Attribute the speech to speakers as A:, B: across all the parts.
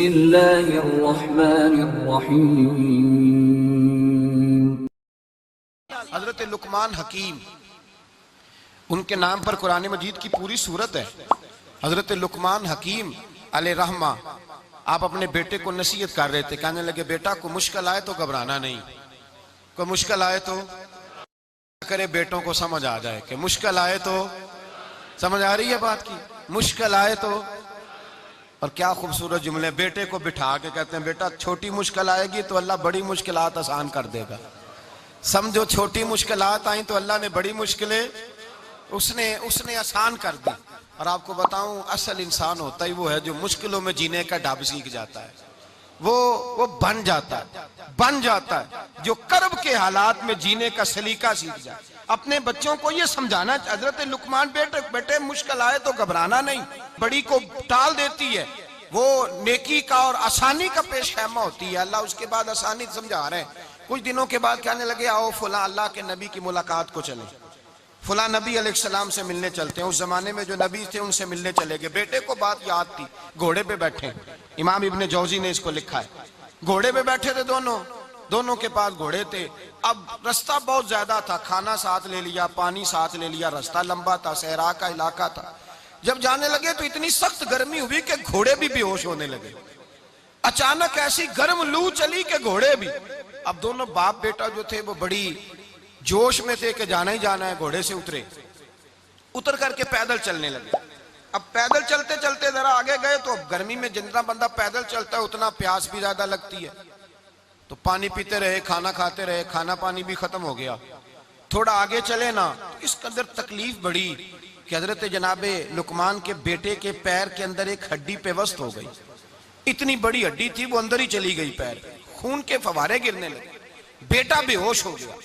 A: اللہ الرحمن الرحیم۔
B: حضرت لقمان حکیم، ان کے نام پر قرآن مجید کی پوری سورت ہے۔ حضرت لقمان حکیم علیہ رحمہ آپ اپنے بیٹے کو نصیحت کر رہے تھے، کہنے لگے بیٹا کو مشکل آئے تو گھبرانا نہیں، کوئی مشکل آئے تو کرے بیٹوں کو سمجھ آ جائے کہ مشکل آئے تو سمجھ آ رہی ہے بات کی، مشکل آئے تو۔ اور کیا خوبصورت جملے، بیٹے کو بٹھا کے کہتے ہیں بیٹا چھوٹی مشکل آئے گی تو اللہ بڑی مشکلات آسان کر دے گا، سمجھو چھوٹی مشکلات آئیں تو اللہ نے بڑی مشکلیں اس نے آسان کر دی۔ اور آپ کو بتاؤں اصل انسان ہوتا ہی وہ ہے جو مشکلوں میں جینے کا ڈھب سیکھ جاتا ہے، وہ بن جاتا ہے جو کرب کے حالات میں جینے کا سلیقہ سیکھ جائے۔ اپنے بچوں کو یہ سمجھانا، حضرت لقمان بیٹے مشکل آئے تو گھبرانا نہیں، بڑی کو ٹال دیتی ہے، وہ نیکی کا اور آسانی کا پیش خیمہ ہوتی ہے۔ اللہ اس کے بعد آسانی سمجھا رہے ہیں۔ کچھ دنوں کے بعد کہنے لگے آؤ فلاں اللہ کے نبی کی ملاقات کو چلیں، فلاں نبی علیہ السلام سے ملنے چلتے ہیں۔ اس زمانے میں جو نبی تھے ان سے ملنے چلے گئے۔ بیٹے کو بات یاد تھی، گھوڑے پہ بیٹھے، امام ابن جوزی نے اس کو لکھا ہے، گھوڑے پہ بیٹھے تھے دونوں کے پاس گھوڑے تھے۔ اب رستہ بہت زیادہ تھا، کھانا ساتھ لے لیا، پانی ساتھ لے لیا، رستہ لمبا تھا، صحرا کا علاقہ تھا۔ جب جانے لگے تو اتنی سخت گرمی ہوئی کہ گھوڑے بھی بے ہوش ہونے لگے، اچانک ایسی گرم لو چلی کہ گھوڑے بھی۔ اب دونوں باپ بیٹا جو تھے وہ بڑی جوش میں تھے کہ جانا ہی جانا ہے، گھوڑے سے اتر کر کے پیدل چلنے لگے۔ اب پیدل چلتے چلتے ذرا آگے گئے تو گرمی میں جتنا بندہ پیدل چلتا ہے اتنا پیاس بھی زیادہ لگتی ہے، تو پانی پیتے رہے، کھانا کھاتے رہے، کھانا پانی بھی ختم ہو گیا۔ تھوڑا آگے چلے نا تو اس قدر تکلیف بڑی کہ حضرت جناب لقمان کے بیٹے کے پیر کے اندر ایک ہڈی پیوست ہو گئی، اتنی بڑی ہڈی تھی وہ اندر ہی چلی گئی، پیر خون کے فوارے گرنے لگے، بیٹا بے ہوش ہو گیا۔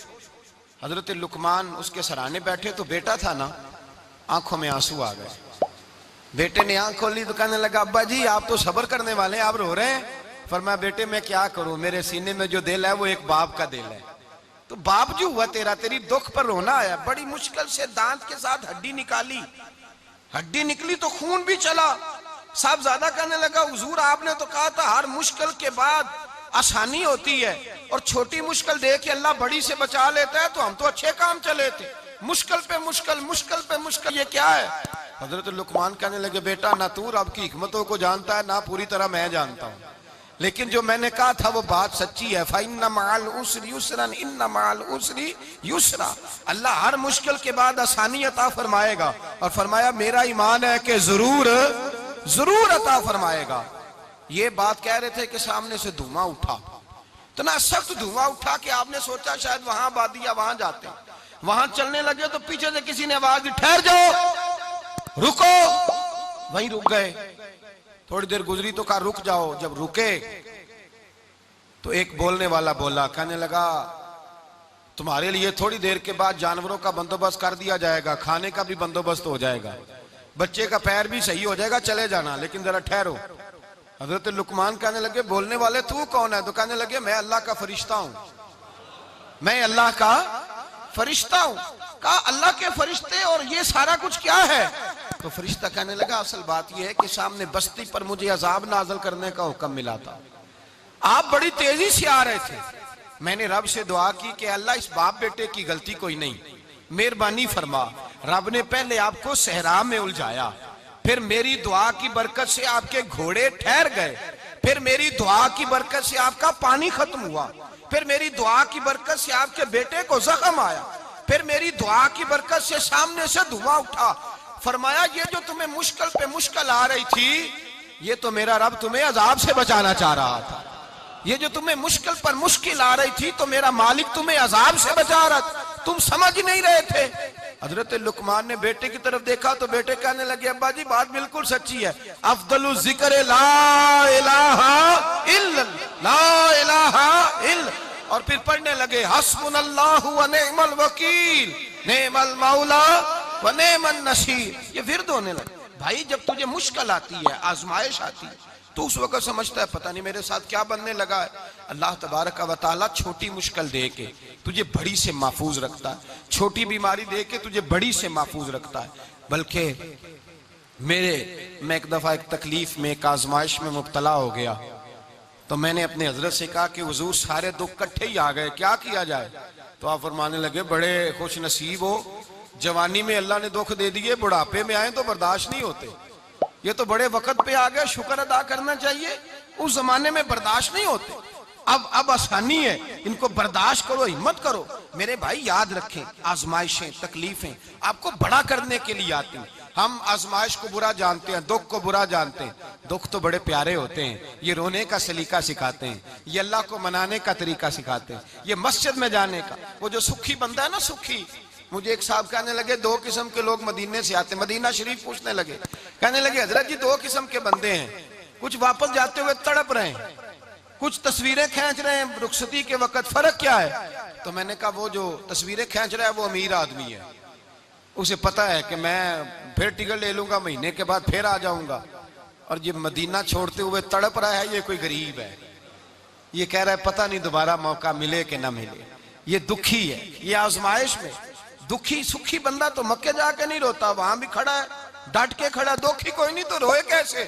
B: حضرت لقمان اس کے سرانے بیٹھے تو بیٹا تھا نا، آنکھوں میں آنسو آ گئے۔ بیٹے نے آنکھ کھولی تو کہنے لگا ابا جی آپ تو صبر کرنے والے ہیں، آپ رو رہے ہیں۔ فرمایا بیٹے میں کیا کروں، میرے سینے میں جو دل ہے وہ ایک باپ کا دل ہے، تو باپ جو ہوا تیری دکھ پر رونا آیا۔ بڑی مشکل سے دانت کے ساتھ ہڈی نکالی، ہڈی نکلی تو خون بھی چلا۔ صاحب زیادہ کہنے لگا حضور آپ نے تو کہا تھا ہر مشکل کے بعد آسانی ہوتی ہے، اور چھوٹی مشکل دے کے اللہ بڑی سے بچا لیتا ہے، تو ہم تو اچھے کام چلے تھے، مشکل پہ مشکل، مشکل پہ مشکل، یہ کیا ہے؟ حضرت لقمان کہنے لگے بیٹا نہ تو رب کی حکمتوں کو جانتا ہے نہ پوری طرح میں جانتا ہوں، لیکن جو میں نے کہا تھا وہ بات سچی ہے۔ فَإِنَّ مَعَ الْعُسْرِ يُسْرًا إِنَّ مَعَ الْعُسْرِ يُسْرًا، اللہ ہر مشکل کے بعد آسانی عطا فرمائے گا، اور فرمایا میرا ایمان ہے کہ ضرور عطا فرمائے گا۔ یہ بات کہہ رہے تھے کہ سامنے سے دھواں اٹھا، اتنا سخت دھواں اٹھا کہ آپ نے سوچا شاید وہاں آبادی یا وہاں جاتے ہیں۔ وہاں چلنے لگے تو پیچھے سے کسی نے آواز دی ٹھہر جاؤ، رکو، وہیں رک گئے۔ تھوڑی دیر گزری تو کہا رک جاؤ، جب رکے تو ایک بولنے والا بولا، کہنے لگا تمہارے لیے تھوڑی دیر کے بعد جانوروں کا بندوبست کر دیا جائے گا، کھانے کا بھی بندوبست ہو جائے گا، بچے کا پیر بھی صحیح ہو جائے گا، چلے جانا، لیکن ذرا ٹھہرو۔ حضرت لقمان کہنے لگے بولنے والے تو کون ہے؟ تو کہنے لگے میں اللہ کا فرشتہ ہوں، میں اللہ کا فرشتہ ہوں۔ کہا اللہ کے فرشتے اور یہ سارا کچھ کیا ہے؟ تو فرشتہ کہنے لگا اصل بات یہ ہے کہ سامنے بستی پر مجھے عذاب نازل کرنے کا حکم ملا تھا، آپ بڑی تیزی سے آ رہے تھے، میں نے رب سے دعا کی کہ اللہ اس باپ بیٹے کی غلطی کوئی نہیں، مہربانی فرما۔ رب نے پہلے آپ کو صحرا میں الجھایا، پھر میری دعا کی برکت سے آپ کے گھوڑے ٹھہر گئے، پھر میری دعا کی برکت سے آپ کا پانی ختم ہوا، پھر میری دعا کی برکت سے آپ کے بیٹے کو زخم آیا، پھر میری دعا کی برکت سے سامنے سے دھواں اٹھا۔ فرمایا یہ جو تمہیں مشکل پہ مشکل آ رہی تھی، یہ تو میرا رب تمہیں عذاب سے بچانا چاہ رہا تھا، یہ جو تمہیں مشکل پر مشکل آ رہی تھی تو میرا مالک تمہیں عذاب سے بچا رہا تھا، تم سمجھ نہیں رہے تھے۔ حضرت لقمان نے بیٹے کی طرف دیکھا تو بیٹے کہنے لگے ابا جی بات بالکل سچی ہے، افضل الذکر لا الہ الا لا الہ الا، اور پھر پڑھنے لگے حسبنا اللہ و نعم الوکیل نعم المولا و نعم النصیر، یہ ورد ہونے لگے۔ بھائی جب تجھے مشکل آتی ہے، آزمائش آتی ہے، تو اس وقت سمجھتا ہے پتہ نہیں میرے ساتھ کیا بننے لگا ہے۔ اللہ تبارک و تعالیٰ چھوٹی مشکل دے کے تجھے بڑی سے محفوظ رکھتا ہے، چھوٹی بیماری دے کے تجھے بڑی سے محفوظ رکھتا ہے، بلکہ میں ایک دفعہ ایک تکلیف میں ایک آزمائش میں مبتلا ہو گیا، تو میں نے اپنے حضرت سے کہا کہ حضور سارے دکھ کٹھے ہی آ گئے، کیا کیا جائے؟ تو آپ فرمانے لگے بڑے خوش نصیب ہو، جوانی میں اللہ نے دکھ دے دیے، بڑھاپے میں آئے تو برداشت نہیں ہوتے، یہ تو بڑے وقت پہ آ گئے، شکر ادا کرنا چاہیے، اس زمانے میں برداشت نہیں ہوتے، اب آسانی ہے، ان کو برداشت کرو، ہمت کرو۔ میرے بھائی یاد رکھیں، آزمائشیں تکلیفیں آپ کو بڑا کرنے کے لیے آتی ہیں۔ ہم آزمائش کو برا جانتے ہیں، دکھ کو برا جانتے ہیں، دکھ تو بڑے پیارے ہوتے ہیں، یہ رونے کا سلیقہ سکھاتے ہیں، یہ اللہ کو منانے کا طریقہ سکھاتے ہیں، یہ مسجد میں جانے کا۔ وہ جو سکھی بندہ ہے نا، سکھی، مجھے ایک صاحب کہنے لگے دو قسم کے لوگ مدینے سے آتے ہیں، مدینہ شریف پوچھنے لگے، کہنے لگے حضرت جی دو قسم کے بندے ہیں، کچھ واپس جاتے ہوئے تڑپ رہے ہیں، کچھ تصویریں کھینچ رہے ہیں رخصتی کے وقت، فرق کیا ہے؟ تو میں نے کہا وہ جو تصویریں کھینچ رہا ہے وہ امیر آدمی ہے، اسے پتا ہے کہ میں پھر ٹکٹ لے لوں گا، مہینے کے بعد پھر آ جاؤں گا، اور یہ مدینہ چھوڑتے ہوئے تڑپ رہا ہے، یہ کوئی غریب ہے، یہ کہہ رہا ہے پتہ نہیں دوبارہ موقع ملے کہ نہ ملے، یہ دکھی ہے، یہ آزمائش میں دکھی۔ سکھی بندہ تو مکے جا کے نہیں روتا، وہاں بھی کھڑا ہے، ڈٹ کے کھڑا، دکھی کوئی نہیں تو روئے کیسے؟